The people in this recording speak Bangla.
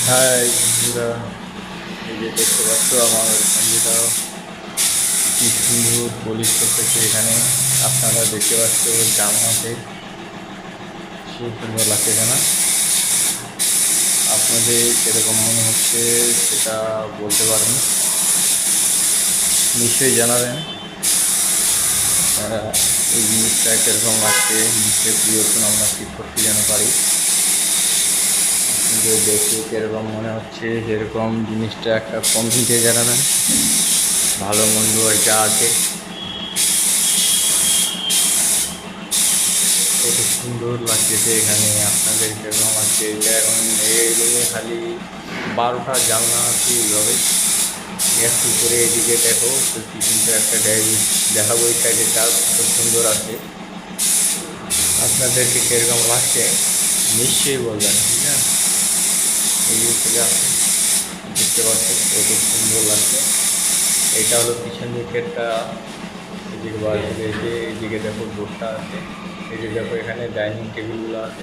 হাই বন্ধুরা, এই যে দেখতে পাচ্ছ আমার বন্ধুরা কি সুন্দর পলিশ করতেছে এখানে। আপনারা দেখতে পাচ্ছ জানলাতে খুব সুন্দর লাগছে না? আপনাদের কীরকম মনে হচ্ছে সেটা বলতে পারেন, নিশ্চয়ই জানাবেন। আপনারা এই জিনিসটা কীরকম লাগছে নিশ্চয়ই প্রিয়জন আমরা ঠিক করতে যেন পারি। আপনাদের দেখে কীরকম মনে হচ্ছে যেরকম জিনিসটা একটা কমেন্টে জানাবেন, ভালো মন্দ আর যা আছে। কত সুন্দর লাগতেছে এখানে, আপনাদের কেমন লাগছে? এটা এখন এই রুমে খালি 12টা জানলা আছে এইভাবে। একটু করে এদিকে দেখো তো কি সুন্দর একটা দেখাবো, এই সাইডে চার খুব সুন্দর আছে। আপনাদেরকে কীরকম লাগছে নিশ্চয়ই বলবেন, ঠিক আছে? এই থেকে আছে দেখতে পাচ্ছেন কত সুন্দর লাগছে। এটা হলো পিছন দিকে একটা, এদিকে বার করে, এইদিকে দেখো বোর্ডটা আছে, এই যে দেখো এখানে ডাইনিং টেবিলগুলো আছে।